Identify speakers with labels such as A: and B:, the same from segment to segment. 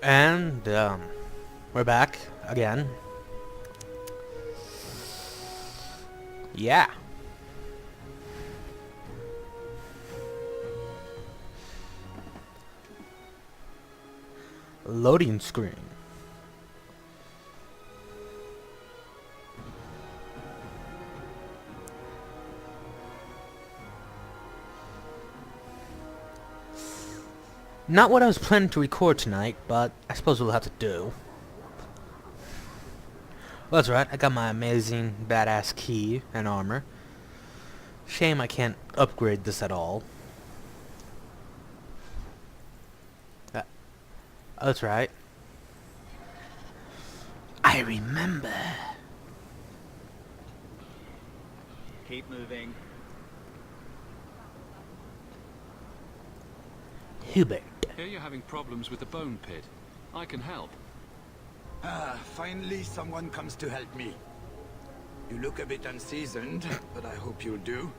A: And we're back again. Yeah. Loading screen. Not what I was planning to record tonight, but I suppose we'll have to do. Well, that's right, I got my amazing badass key and armor. Shame I can't upgrade this at all. That's right. I remember.
B: Keep moving.
A: Hubert.
C: Hear you're having problems with the bone pit. I can help.
D: Finally someone comes to help me. You look a bit unseasoned, but I hope you'll do.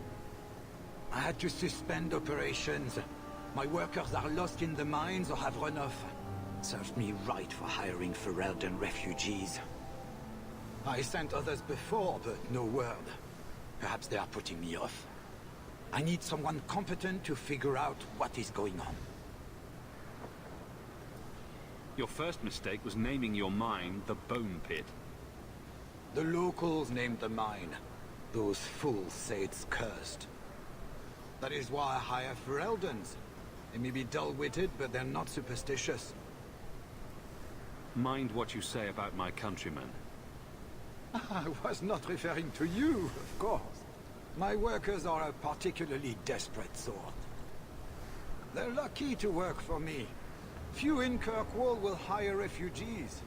D: I had to suspend operations. My workers are lost in the mines or have run off. Served me right for hiring Ferelden refugees. I sent others before, but no word. Perhaps they are putting me off. I need someone competent to figure out what is going on.
C: Your first mistake was naming your mine the Bone Pit.
D: The locals named the mine. Those fools say it's cursed. That is why I hire Fereldens. They may be dull-witted, but they're not superstitious.
C: Mind what you say about my countrymen.
D: I was not referring to you, of course. My workers are a particularly desperate sort. They're lucky to work for me. Few in Kirkwall will hire refugees.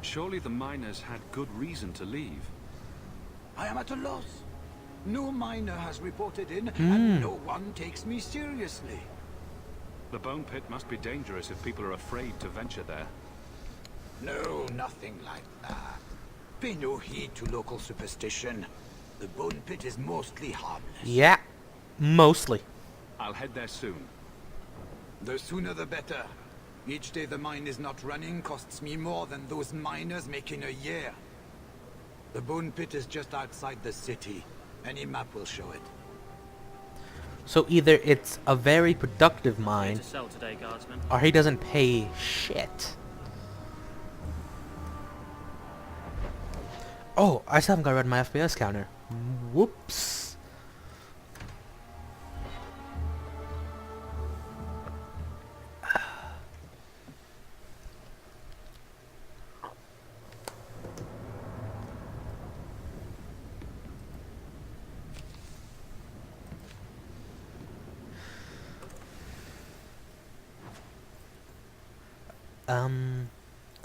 C: Surely the miners had good reason to leave.
D: I am at a loss. No miner has reported in, and no one takes me seriously.
C: The Bone Pit must be dangerous if people are afraid to venture there.
D: No, nothing like that. Pay no heed to local superstition. The Bone Pit is mostly harmless.
A: Yeah, mostly.
C: I'll head there soon.
D: The sooner the better. Each day the mine is not running costs me more than those miners make in a year. The Bone Pit is just outside the city. Any map will show it.
A: So either it's a very productive mine,
B: To sell today, Guardsman.
A: or he doesn't pay shit. Oh, I still haven't got rid of my FPS counter. Whoops.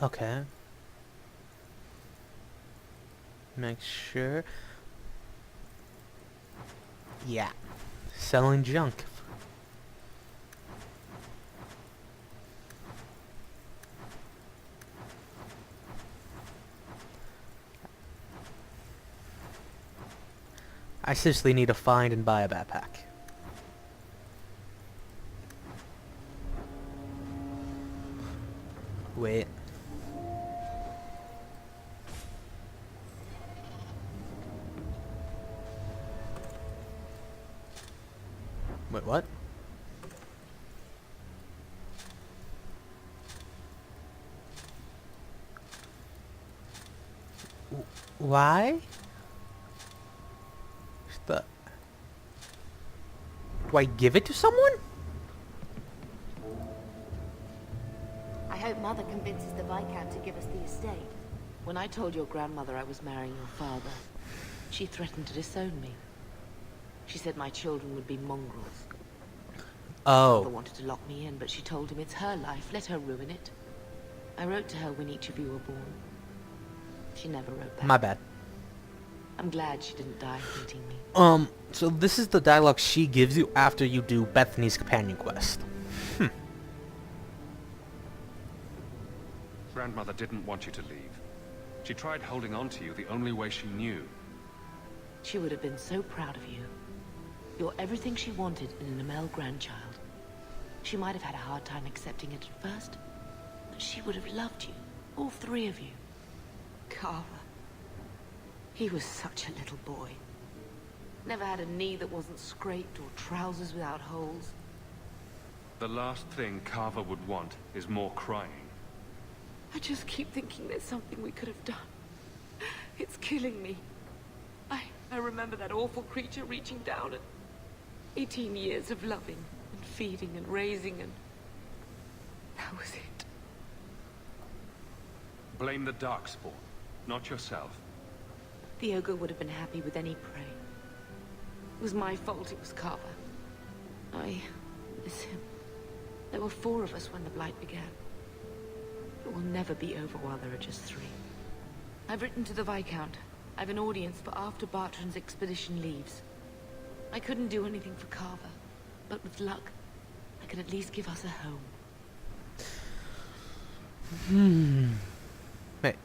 A: Okay. Make sure. Yeah. Selling junk. I seriously need to find and buy a backpack. Wait. Wait, what? Why? Do I give it to someone?
E: I hope Mother convinces the Viscount to give us the estate.
F: When I told your grandmother I was marrying your father, she threatened to disown me. She said my children would be mongrels. Father
A: Oh.
F: wanted to lock me in, but she told him it's her life, let her ruin it. I wrote to her when each of you were born. She never wrote back.
A: My bad.
F: I'm glad she didn't die hating me.
A: So this is the dialogue she gives you after you do Bethany's companion quest.
C: Grandmother didn't want you to leave. She tried holding on to you the only way she knew.
F: She would have been so proud of you. You're everything she wanted in an Amel grandchild. She might have had a hard time accepting it at first, but she would have loved you, all three of you. Carver. He was such a little boy. Never had a knee that wasn't scraped or trousers without holes.
C: The last thing Carver would want is more crying.
F: I just keep thinking there's something we could have done. It's killing me. I remember that awful creature reaching down and 18 years of loving and feeding and raising, and that was it.
C: Blame the Darkspawn, not yourself.
F: The ogre would have been happy with any prey. It was my fault it was Carver. I miss him. There were 4 of us when the Blight began. It will never be over while there are just 3. I've written to the Viscount. I've an audience for after Bartrand's expedition leaves. I couldn't do anything for Carver, but with luck, I could at least give us a home.
A: Wait.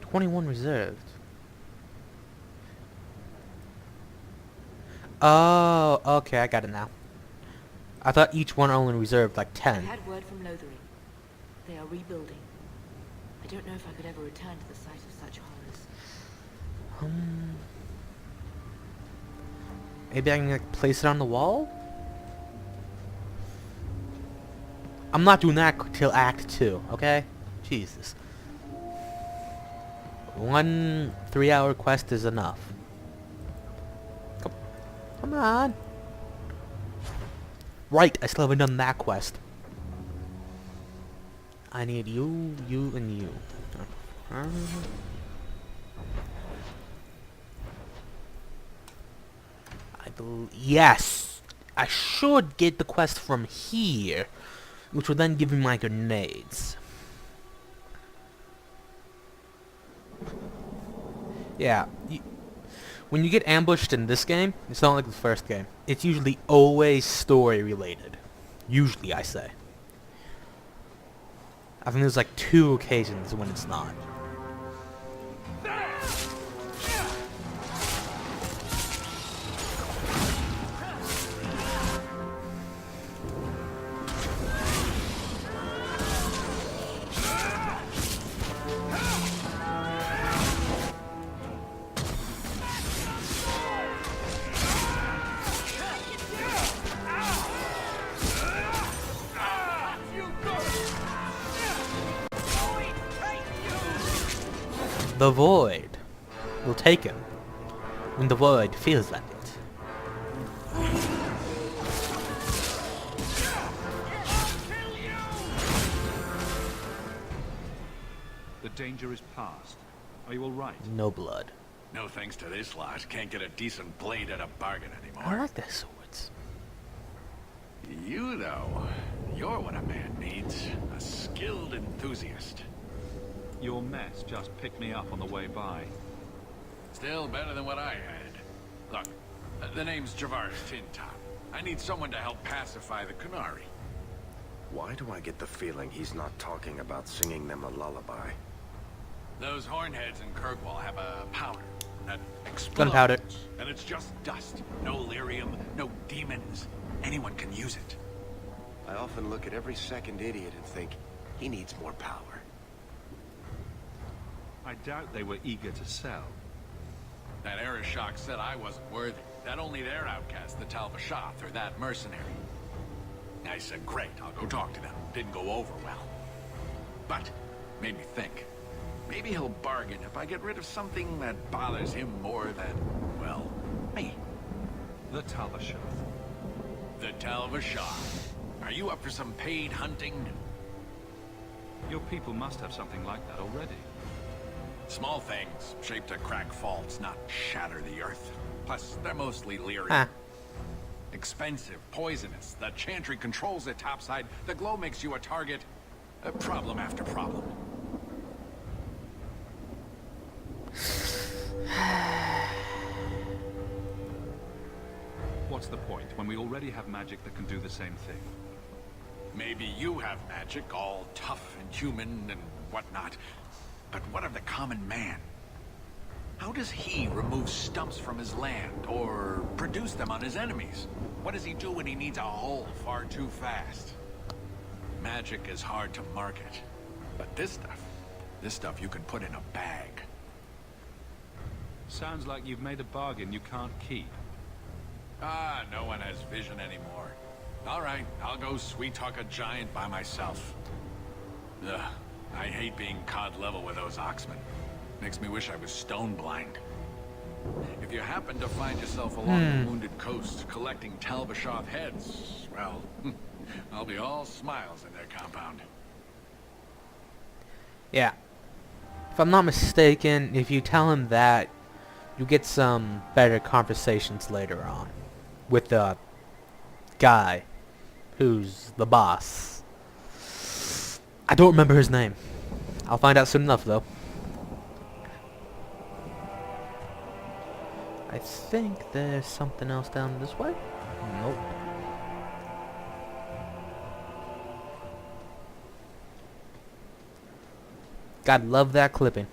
A: 21 reserved. Oh, okay, I got it now. I thought each one only reserved like
F: I
A: 10.
F: had word from Lothering. They are rebuilding. I don't know if I could ever return to the site of such horrors.
A: Maybe I can like place it on the wall? I'm not doing that till Act 2, okay? Jesus. 1 3-hour quest is enough. Come on. Right, I still haven't done that quest. I need you, you, and you. Yes! I should get the quest from here, which will then give me my grenades. Yeah, when you get ambushed in this game, it's not like the first game. It's usually always story related. Usually, I say. I think there's like 2 occasions when it's not. The Void will take him when the Void feels like it.
C: The danger is past. Are you all right?
A: No blood.
G: No thanks to this lot. Can't get a decent blade at a bargain
A: I
G: anymore.
A: like their swords.
G: You, though, you're what a man needs. A skilled enthusiast.
C: Your mess just picked me up on the way by.
G: Still better than what I had. Look, the name's Javaris Tintop. I need someone to help pacify the Qunari.
H: Why do I get the feeling he's not talking about singing them a lullaby?
G: Those hornheads in Kirkwall have a powder that explodes.
A: Gunpowder.
G: And it's just dust. No lyrium, no demons. Anyone can use it.
H: I often look at every second idiot and think, he needs more power.
C: I doubt they were eager to sell.
G: That Arishok said I wasn't worthy. That only their outcast, the Tal-Vashoth, or that mercenary. I said, great, I'll go talk to them. Didn't go over well. But, made me think. Maybe he'll bargain if I get rid of something that bothers him more than, well, me.
C: The Tal-Vashoth.
G: The Tal-Vashoth. Are you up for some paid hunting?
C: Your people must have something like that already.
G: Small things, shaped to crack faults, not shatter the earth. Plus, they're mostly lyrium.
A: Huh.
G: Expensive, poisonous. The Chantry controls it topside. The glow makes you a target. Problem after problem.
C: What's the point when we already have magic that can do the same thing?
G: Maybe you have magic, all tough and human and whatnot. But what of the common man? How does he remove stumps from his land, or produce them on his enemies? What does he do when he needs a hole far too fast? Magic is hard to market. But this stuff you can put in a bag.
C: Sounds like you've made a bargain you can't keep.
G: Ah, no one has vision anymore. All right, I'll go sweet-talk a giant by myself. Ugh, I hate being cod level with those Oxmen. Makes me wish I was stone blind. If you happen to find yourself along the Wounded Coast collecting Tal-Vashoth heads, well, I'll be all smiles in their compound.
A: Yeah. If I'm not mistaken, if you tell him that, you get some better conversations later on with the guy who's the boss. I don't remember his name. I'll find out soon enough, though. I think there's something else down this way. Nope. God, love that clipping.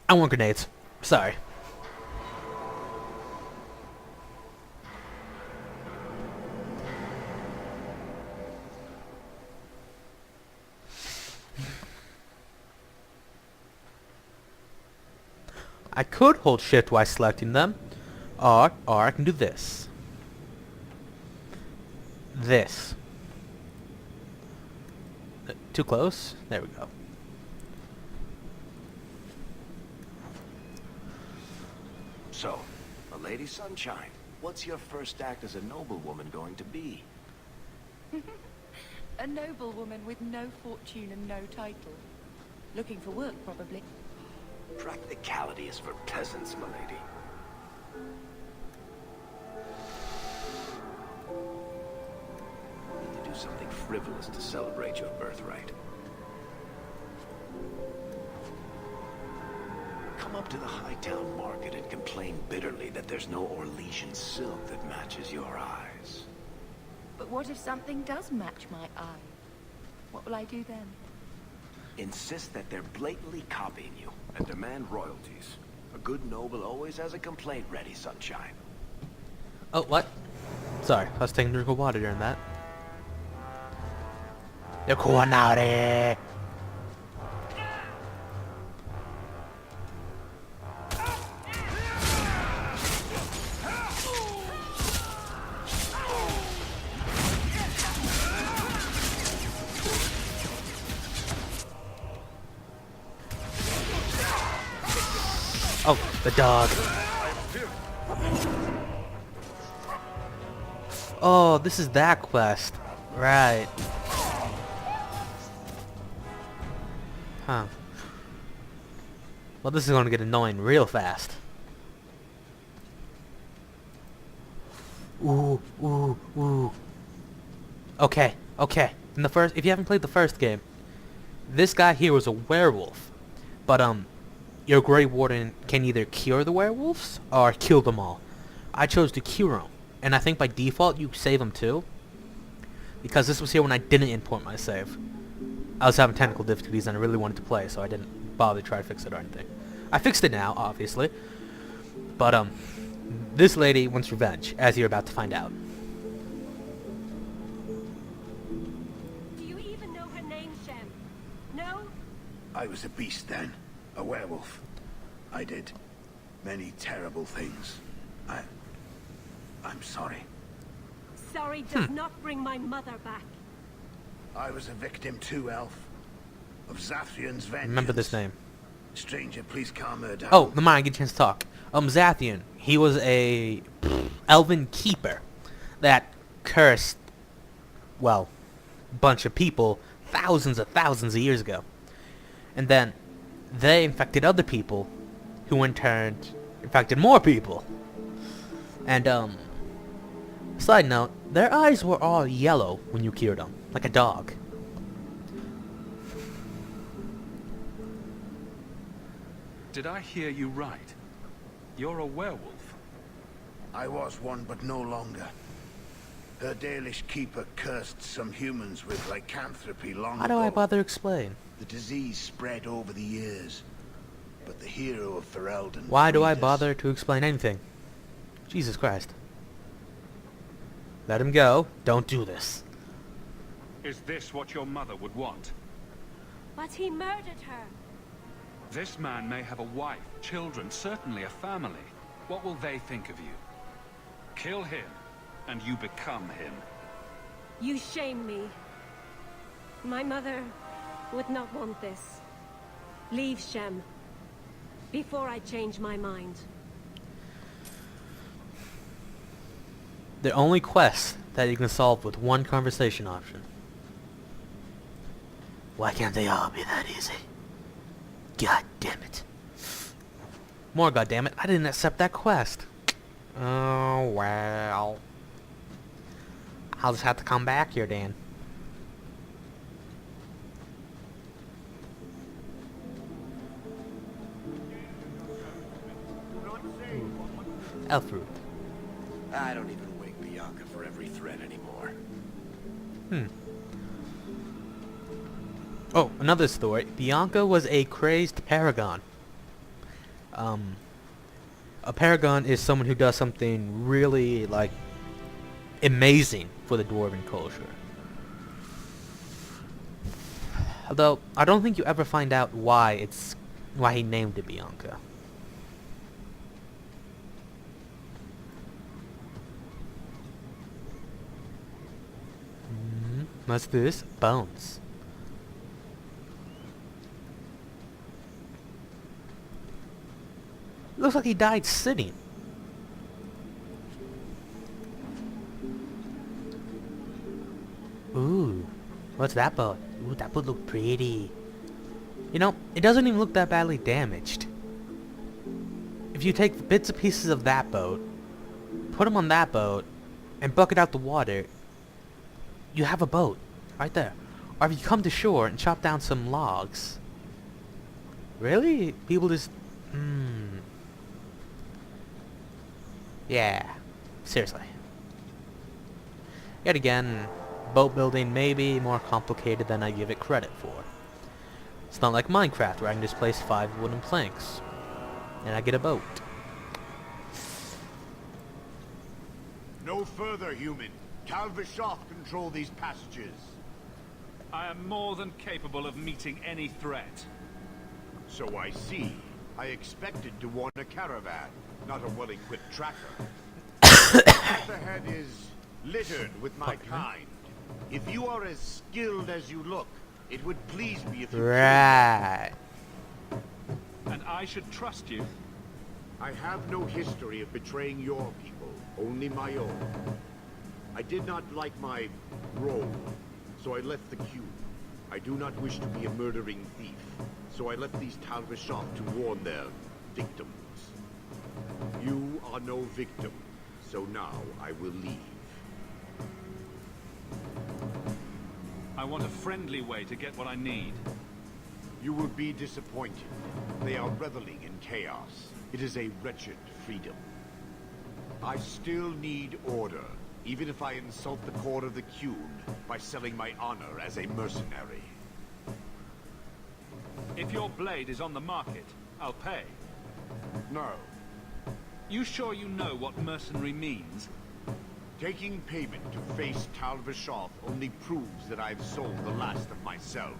A: I want grenades. Sorry. I could hold shift while selecting them, or I can do this. This. Too close? There we go.
H: So, a Lady Sunshine, what's your first act as a noblewoman going to be?
F: A noblewoman with no fortune and no title. Looking for work, probably.
H: Practicality is for peasants, milady. Need to do something frivolous to celebrate your birthright. Come up to the Hightown market and complain bitterly that there's no Orlesian silk that matches your eyes.
E: But what if something does match my eye? What will I do then?
H: Insist that they're blatantly copying you and demand royalties. A good noble always has a complaint ready, Sunshine.
A: Oh, what? Sorry, I was taking a drink of water during that. The Kuanare! Oh, the dog. Oh, this is that quest. Right. Huh. Well, this is going to get annoying real fast. Ooh, ooh, ooh. Okay, okay. In the first, if you haven't played the first game, this guy here was a werewolf. But, your Grey Warden can either cure the werewolves or kill them all. I chose to cure them, and I think by default you save them too, because this was here when I didn't import my save. I was having technical difficulties and I really wanted to play, so I didn't bother to try to fix it or anything. I fixed it now, obviously, but this lady wants revenge, as you're about to find out.
I: Do you even know her name, Shem? No?
J: I was a beast then. A werewolf. I did many terrible things. I'm sorry.
I: Sorry does not bring my mother back.
J: I was a victim too, Elf. Of Zathrian's vengeance.
A: Remember this name.
J: Stranger, please calm her down.
A: Oh, the mind, get a chance to talk. Zathian. He was a elven keeper that cursed, well, bunch of people thousands of years ago. And then they infected other people, who in turn infected more people. And, side note, their eyes were all yellow when you cured them, like a dog.
C: Did I hear you right? You're a werewolf?
J: I was one, but no longer. Her Dalish keeper cursed some humans with lycanthropy long
A: How
J: ago.
A: do I bother explain?
J: The disease spread over the years, but the hero of Ferelden
A: Why do I
J: freed us.
A: bother to explain anything? Jesus Christ. Let him go. Don't do this.
C: Is this what your mother would want?
I: But he murdered her.
C: This man may have a wife, children, certainly a family. What will they think of you? Kill him, and you become him.
I: You shame me. My mother would not want this. Leave Shem. Before I change my mind.
A: The only quest that you can solve with one conversation option. Why can't they all be that easy? God damn it. More god damn it, I didn't accept that quest. Oh well. I'll just have to come back here, Dan. Elfruth.
H: I don't even wake Bianca for every threat anymore.
A: Oh, another story. Bianca was a crazed paragon. A paragon is someone who does something really, like, amazing for the dwarven culture. Although, I don't think you ever find out why he named it Bianca. What's this? Bones. Looks like he died sitting. Ooh. What's that boat? Ooh, that boat looked pretty. You know, it doesn't even look that badly damaged. If you take bits and pieces of that boat, put them on that boat, and bucket out the water, you have a boat. Right there. Or if you come to shore and chop down some logs. Really? People just... Yeah. Seriously. Yet again, boat building may be more complicated than I give it credit for. It's not like Minecraft where I can just place 5 wooden planks. And I get a boat.
J: No further, human. Tal Vashoth control these passages.
C: I am more than capable of meeting any threat.
J: So I see. I expected to warn a caravan, not a well-equipped tracker. The head is littered with my kind. If you are as skilled as you look, it would please me if you...
A: Right.
C: And I should trust you.
J: I have no history of betraying your people, only my own. I did not like my role, so I left the cube. I do not wish to be a murdering thief, so I left these Tal Vashoth to warn their victims. You are no victim, so now I will leave.
C: I want a friendly way to get what I need.
J: You will be disappointed. They are reveling in chaos. It is a wretched freedom. I still need order, even if I insult the core of the Qun by selling my honor as a mercenary.
C: If your blade is on the market, I'll pay.
J: No.
C: You sure you know what mercenary means?
J: Taking payment to face Tal Vashoth only proves that I've sold the last of myself.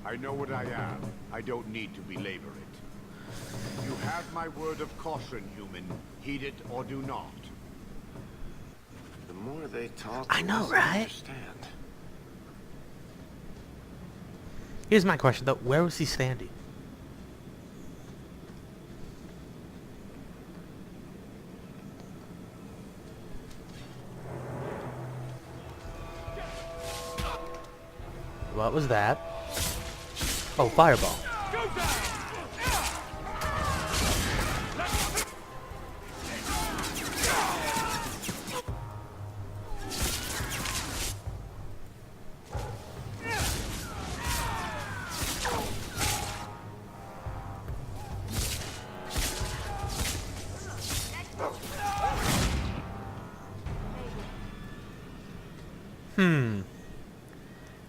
J: I know what I am. I don't need to belabor it. You have my word of caution, human. Heed it or do not.
H: The more they talk,
A: I
H: the
A: know,
H: less
A: right?
H: understand.
A: Here's my question though, where was he standing? What was that? Oh, fireball.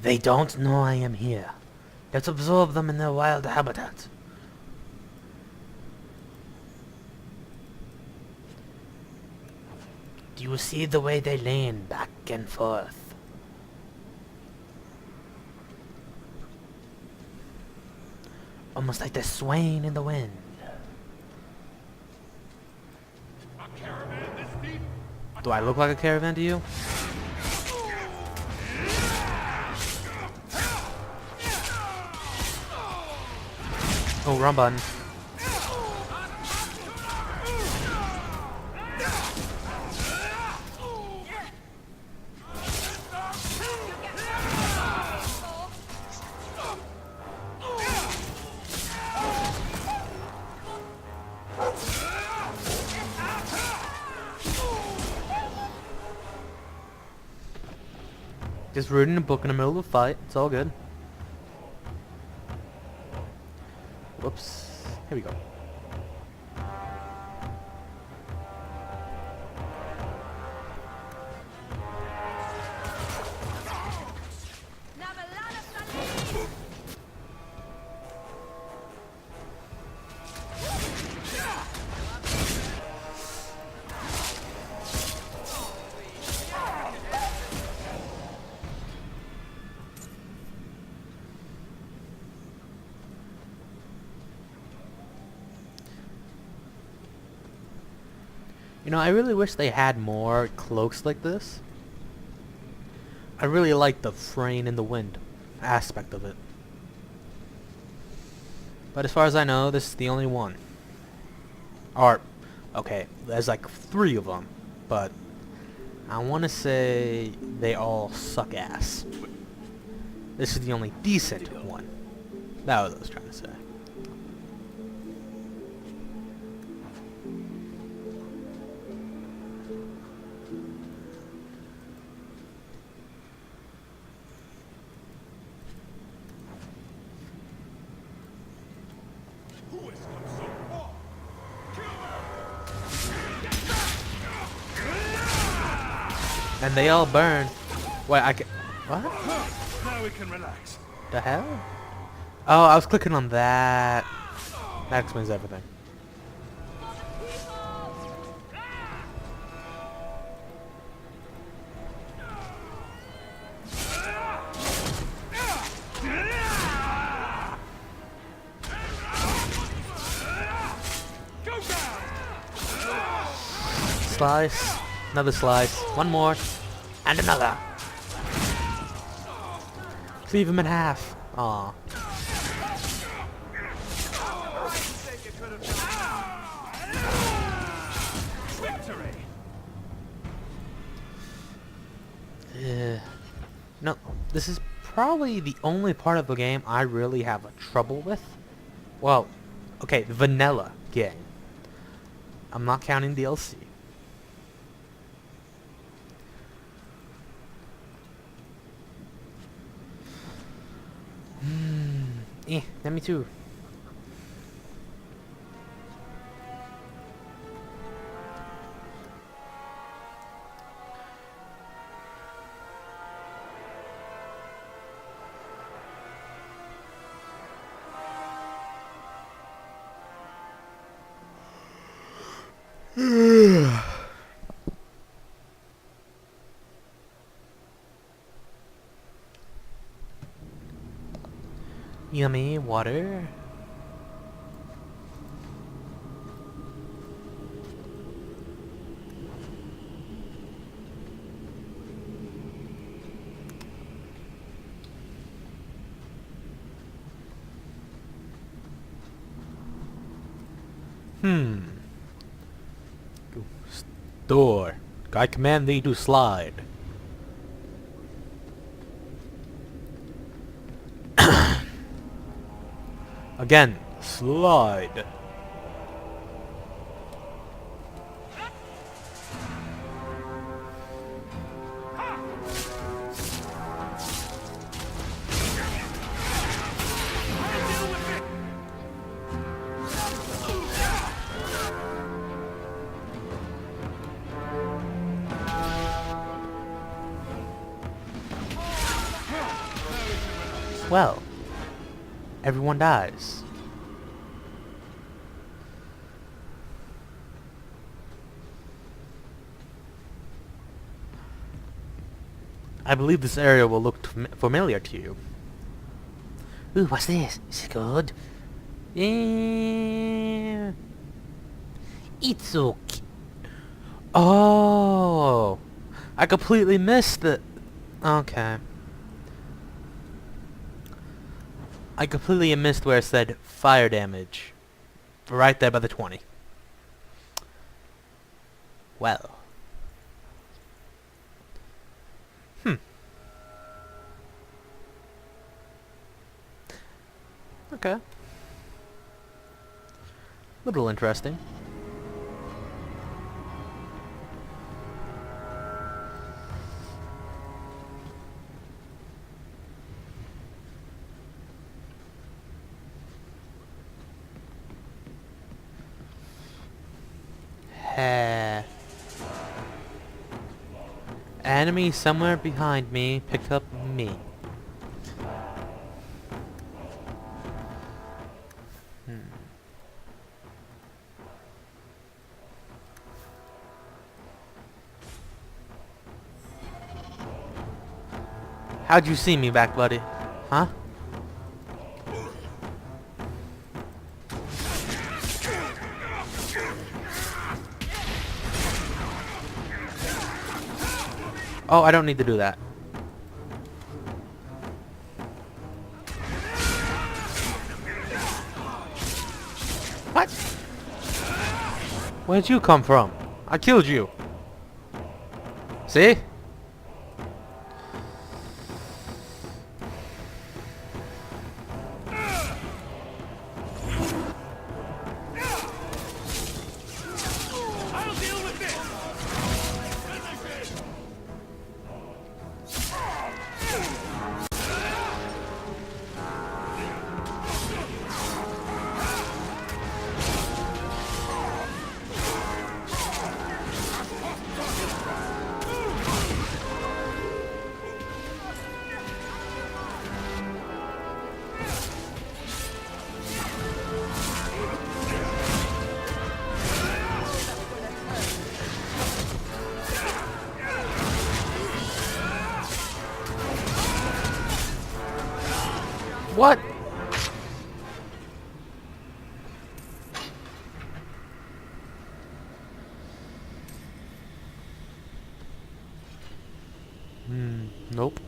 A: They don't know I am here. Let's absorb them in their wild habitat. Do you see the way they lean back and forth? Almost like they're swaying in the wind. Do I look like a caravan to you? Oh, wrong button. Just reading a book in the middle of a fight. It's all good. Whoops. Here we go. You know, I really wish they had more cloaks like this. I really like the fraying in the wind aspect of it. But as far as I know, this is the only one. Or, okay, there's like 3 of them, but I want to say they all suck ass. This is the only decent one. That was what I was trying to say. And they all burn. Wait, I can... What?
C: Now we can relax.
A: The hell? Oh, I was clicking on that. That explains everything. Slice. Another slice. One more. And another. Cleave him in half. Aw. No, this is probably the only part of the game I really have a trouble with. Well, okay, vanilla game. I'm not counting DLC. Me too. Yummy water. Store. I command thee to slide. Again, slide. Well, everyone dies. I believe this area will look familiar to you. Ooh, what's this? Is it good? Yeah. It's okay. Oh, I completely missed it. Okay. I completely missed where it said fire damage. Right there by the 20. Well. Okay. Little interesting. Enemy somewhere behind me picked up me. How'd you see me back, buddy? Huh? Oh, I don't need to do that. What? Where'd you come from? I killed you. See? What? Nope.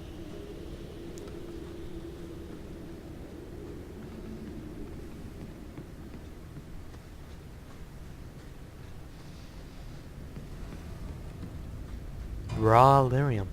A: Raw lyrium.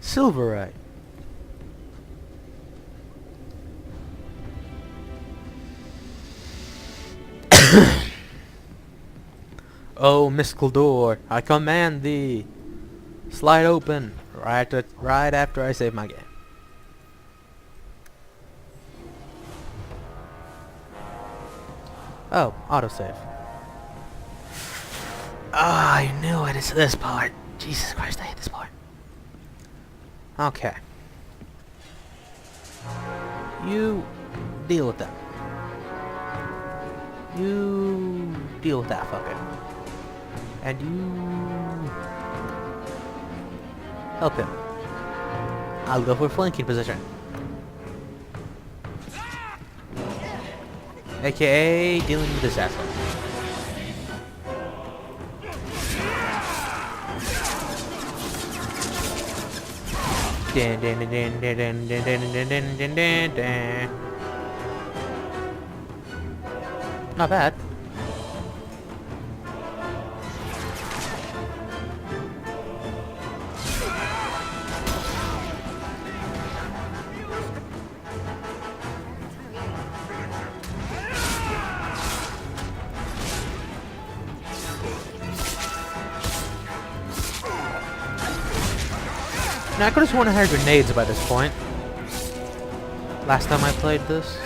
A: Silverite. Oh, mystical door, I command thee. Slide open right after I save my game. Oh, autosave. Ah, I knew it. It's this part. Jesus Christ, I hate this part. Okay. You deal with that. You deal with that fucker. And you help him. I'll go for flanking position. AKA dealing with this asshole. Dun, dun, dun, dun, dun, dun, dun, dun, dun, dun, dun. Not bad. Now, I could have sworn I had grenades by this point. Last time I played this.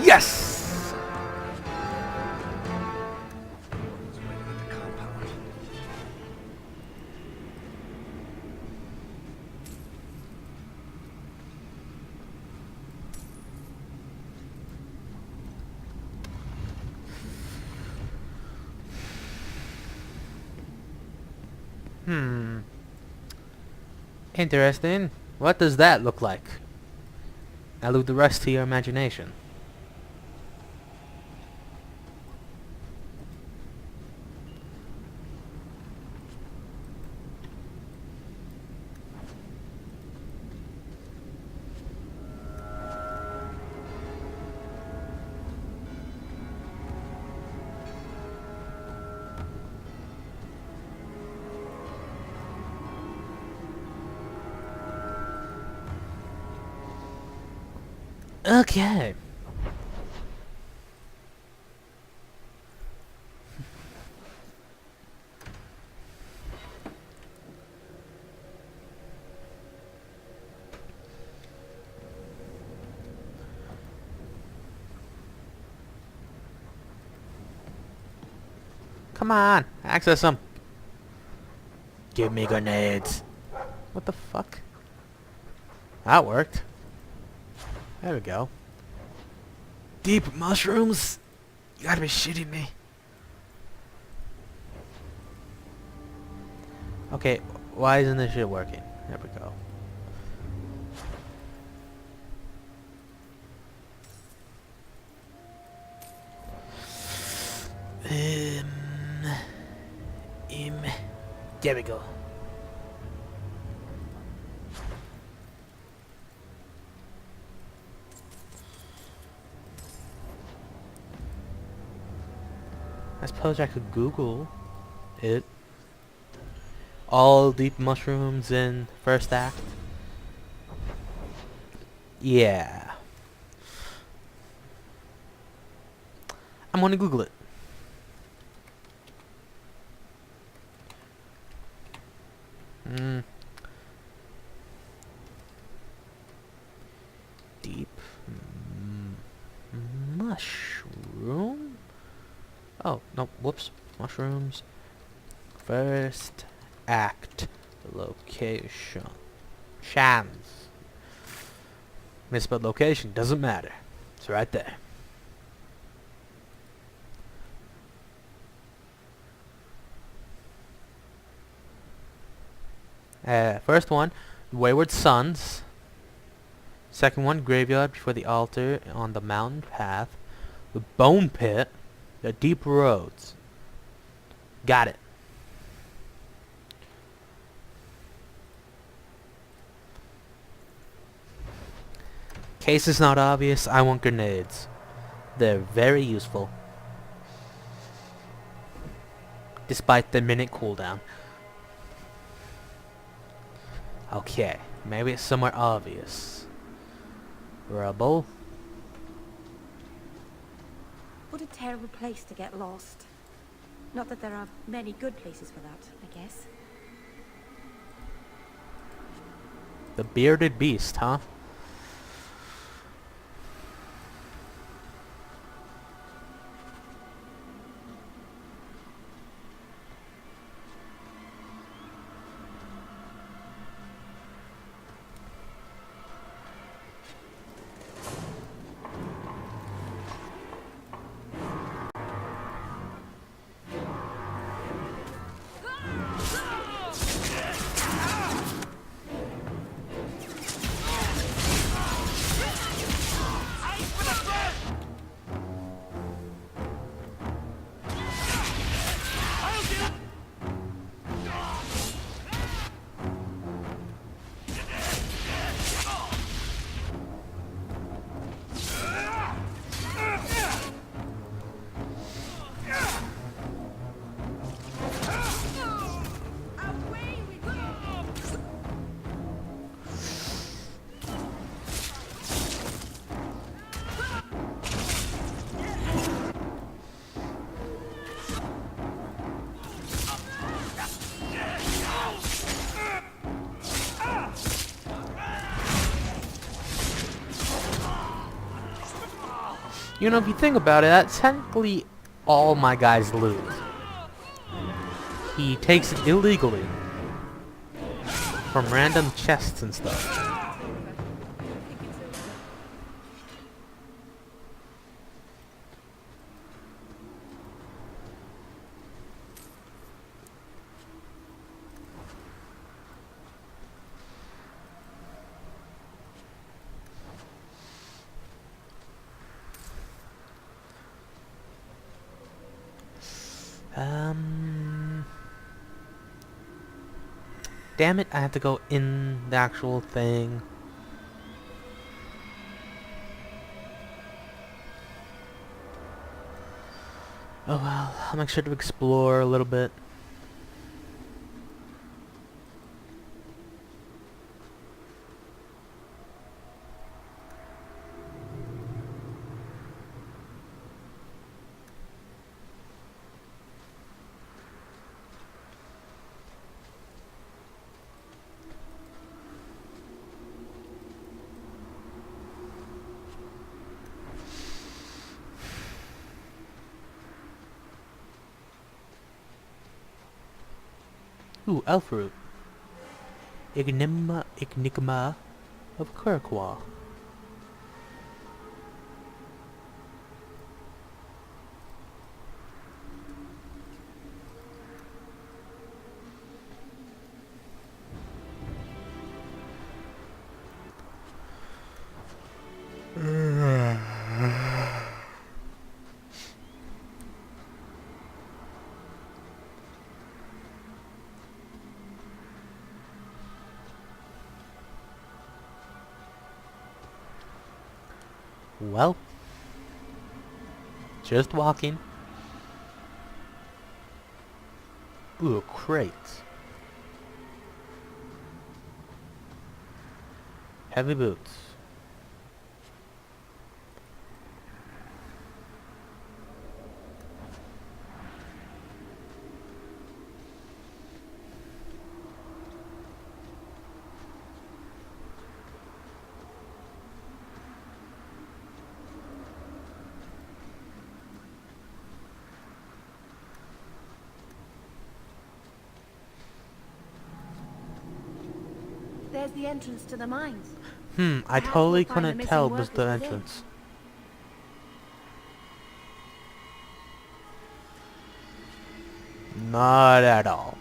A: Yes! Interesting. What does that look like? I'll leave the rest to your imagination. Okay. Come on, access them. Give me grenades. What the fuck? That worked. There we go. Deep mushrooms? You gotta be shitting me. Okay, why isn't this shit working? There we go. There we go. I suppose I could Google it. All deep mushrooms in first act. Yeah. I'm gonna Google it. Deep mushroom. Oh, no, whoops. Mushrooms. First act. Location. Shans. Misspelled location. Doesn't matter. It's right there. First one, Wayward Sons. Second one, Graveyard Before the Altar on the Mountain Path. The Bone Pit. The Deep Roads. Got it. Case is not obvious, I want grenades. They're very useful. Despite the minute cooldown. Okay, maybe it's somewhere obvious. Rubble.
K: What a terrible place to get lost. Not that there are many good places for that, I guess.
A: The Bearded Beast, huh? You know, if you think about it, that's technically all my guys lose. He takes it illegally from random chests and stuff. Damn it, I have to go in the actual thing. Oh well, I'll make sure to explore a little bit. Ooh, elf root. Enigma of Kurqua. Well, just walking. Ooh, crates. Heavy boots.
E: There's the entrance to the mines.
A: I
E: Perhaps
A: totally
E: we'll find the
A: couldn't
E: missing
A: tell was
E: workers
A: the
E: within.
A: entrance. Not at all.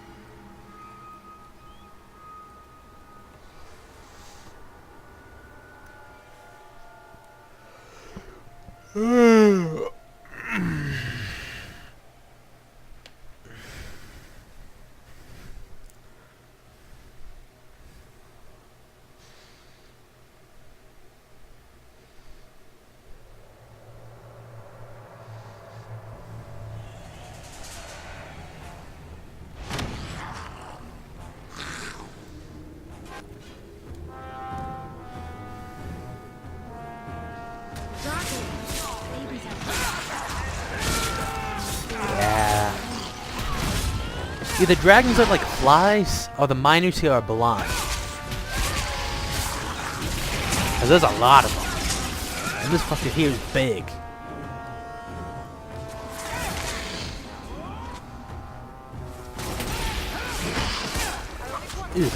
A: Yeah. Either dragons are like flies, or the miners here are blind. Cause there's a lot of them. And this fucker here is big. Ew.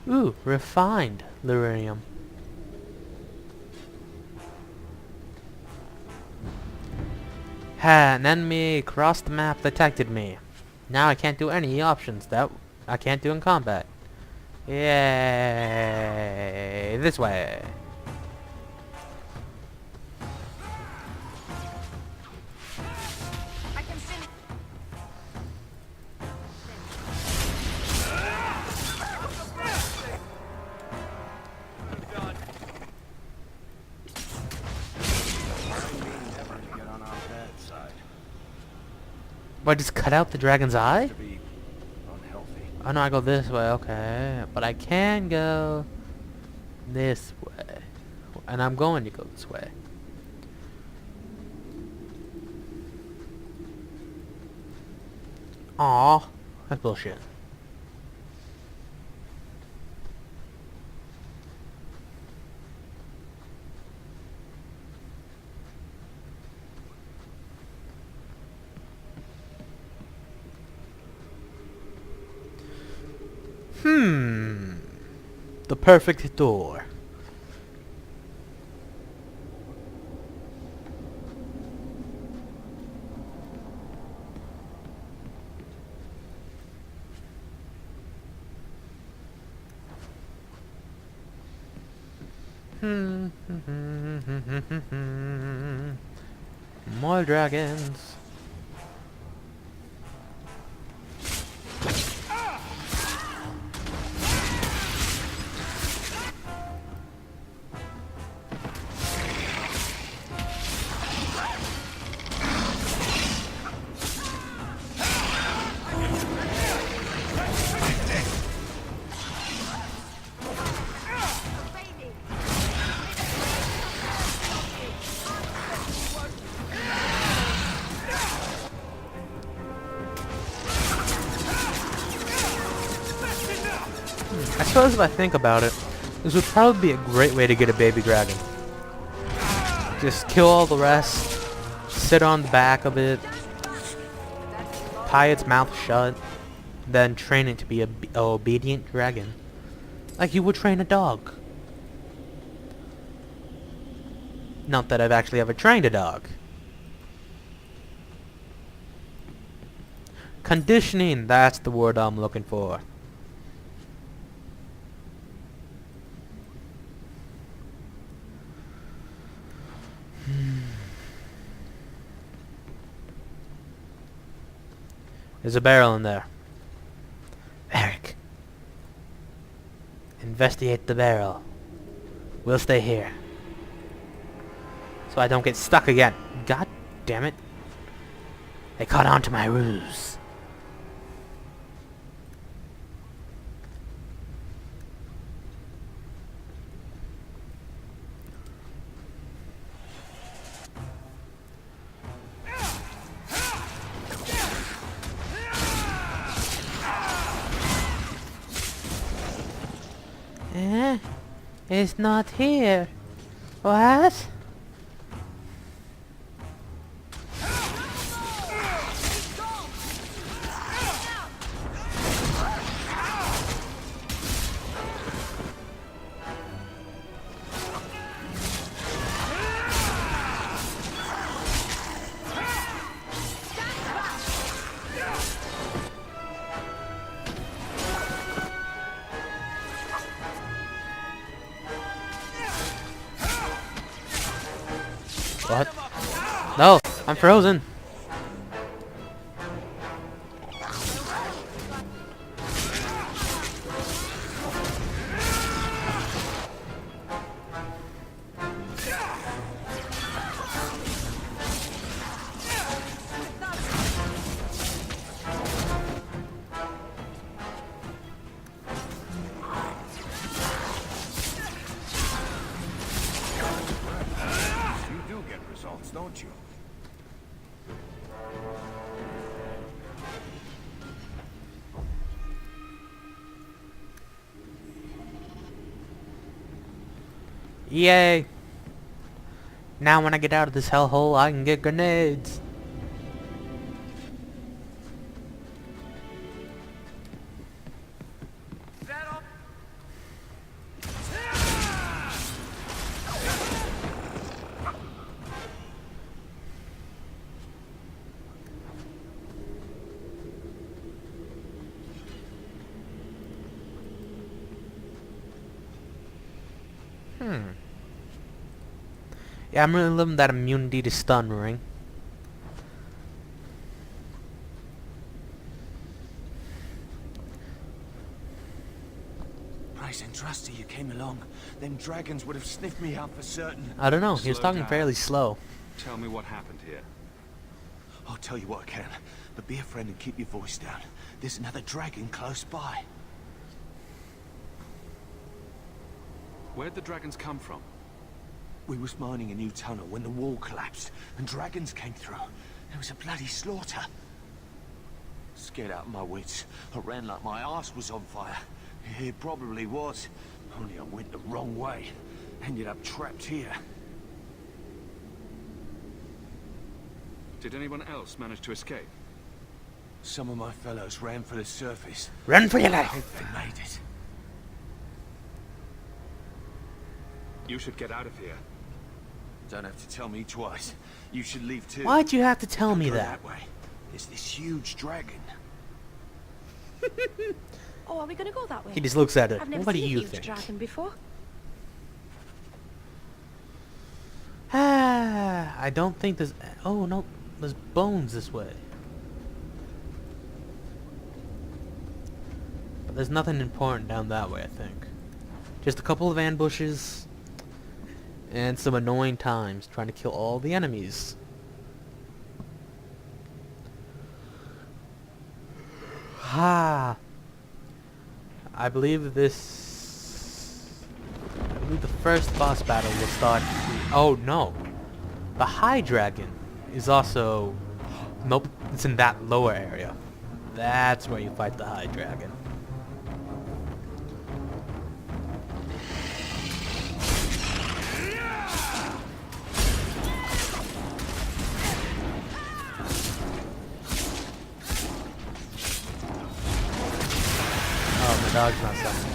A: Ooh, refined lyrium. An enemy across the map detected me. Now I can't do any options that I can't do in combat. Yay! This way. What, just cut out the dragon's eye? Oh no, I go this way, okay. But I can go This way. And I'm going to go this way. Aw, that's bullshit. The perfect door. More dragons. I suppose if I think about it, this would probably be a great way to get a baby dragon. Just kill all the rest, sit on the back of it, tie its mouth shut, then train it to be an obedient dragon. Like you would train a dog. Not that I've actually ever trained a dog. Conditioning, that's the word I'm looking for. There's a barrel in there. Eric. Investigate the barrel. We'll stay here. So I don't get stuck again. God damn it. They caught on to my ruse. It's not here. What? What? No, I'm frozen.
H: Don't you?
A: Yay! Now when I get out of this hellhole, I can get grenades. Yeah, I'm really loving that immunity to stun ring.
H: Price and Trusty, you came along. Them dragons would have sniffed me out for certain.
A: I don't know, he was
C: Slow
A: talking
C: down.
A: fairly slow.
C: Tell me what happened here.
H: I'll tell you what I can, but be a friend and keep your voice down. There's another dragon close by.
C: Where'd the dragons come from?
H: We was mining a new tunnel when the wall collapsed, and dragons came through. There was a bloody slaughter. Scared out of my wits. I ran like my arse was on fire. It probably was. Only I went the wrong way. Ended up trapped here.
C: Did anyone else manage to escape?
H: Some of my fellows ran for the surface.
A: Run for your
H: I
A: life!
H: hope they made it.
C: You should get out of here.
H: Don't have to tell me twice. You should leave too.
A: Why'd you have to tell me
H: Go
A: that?
H: way. There's this huge dragon.
K: Oh, are we gonna go that way?
A: He just looks at it.
K: I've never
A: What do
K: seen a
A: you
K: huge
A: think?
K: dragon before.
A: I don't think there's... Oh, no. There's bones this way. But there's nothing important down that way, I think. Just a couple of ambushes. And some annoying times trying to kill all the enemies. Ha! I believe the first boss battle will start... Oh, no. The High Dragon is also... Nope, it's in that lower area. That's where you fight the High Dragon. Oh, my dog's not summoning.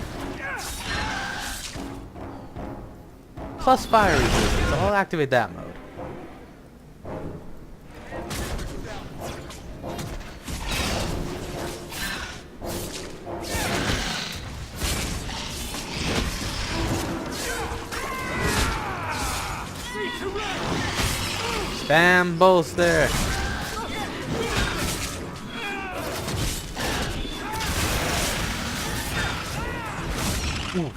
A: Plus fire resistance, so I'll activate that mode. Spam bolster! Ooh.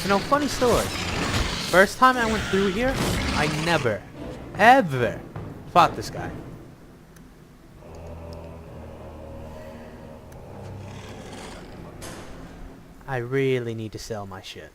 A: You know, funny story. First time I went through here, I never, ever fought this guy. I really need to sell my shit.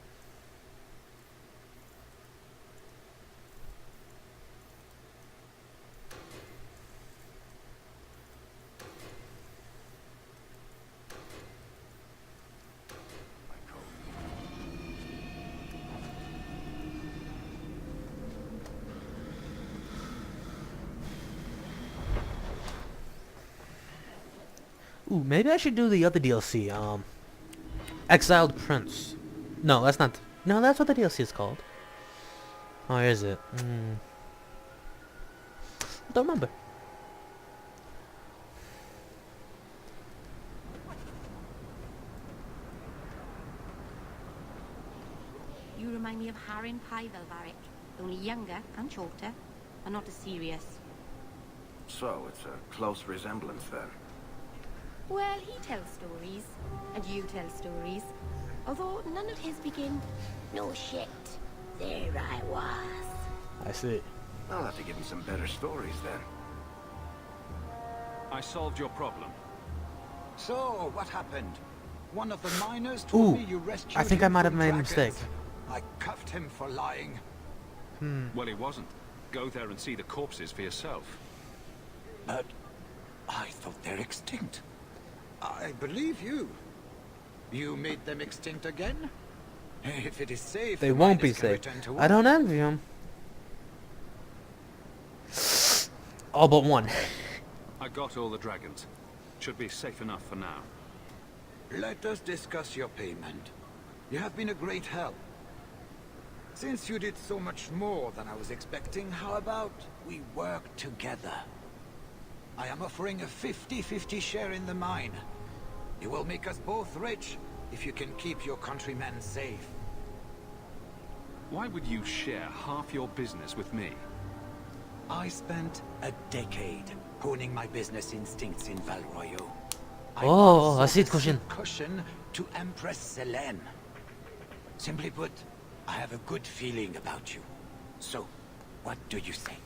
A: Ooh, maybe I should do the other DLC, Exiled Prince. No, that's not... No, that's what the DLC is called. Oh, is it? Don't remember.
K: You remind me of Harin Pyvelvarik, only younger and shorter, and not as serious.
H: So, it's a close resemblance then.
K: Well, he tells stories, and you tell stories. Although none of his begin, no shit, there I was.
A: I see.
H: I'll have to give him some better stories then.
C: I solved your problem.
D: So, what happened? One of the miners told me you rescued
A: I think I
D: him
A: might have
D: from
A: made a
D: dragons.
A: mistake.
D: I cuffed him for lying.
C: Well, he wasn't. Go there and see the corpses for yourself.
D: But I thought they're extinct. I believe you. You made them extinct again? If it is safe,
A: They
D: the
A: won't be
D: miners can
A: safe.
D: return to
A: I don't envy them. All but one.
C: I got all the dragons. Should be safe enough for now.
D: Let us discuss your payment. You have been a great help. Since you did so much more than I was expecting, how about we work together? I am offering a 50-50 share in the mine. You will make us both rich if you can keep your countrymen safe.
C: Why would you share half your business with me?
D: I spent a decade honing my business instincts in Val Royeaux.
A: Oh, I
D: was
A: see
D: a
A: the question.
D: cushion to Empress Selene. Simply put, I have a good feeling about you. So, what do you say?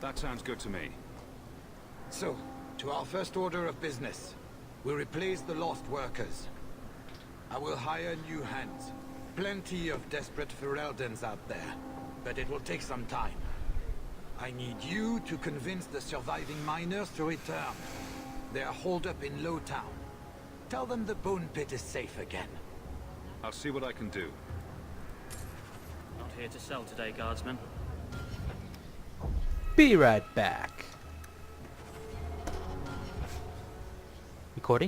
C: That sounds good to me.
D: So, to our first order of business. We replace the lost workers. I will hire new hands. Plenty of desperate Ferelden's out there, but it will take some time. I need you to convince the surviving miners to return. They are holed up in Lowtown. Tell them the Bone Pit is safe again.
C: I'll see what I can do.
B: Not here to sell today, guardsman.
A: Be right back. Recording?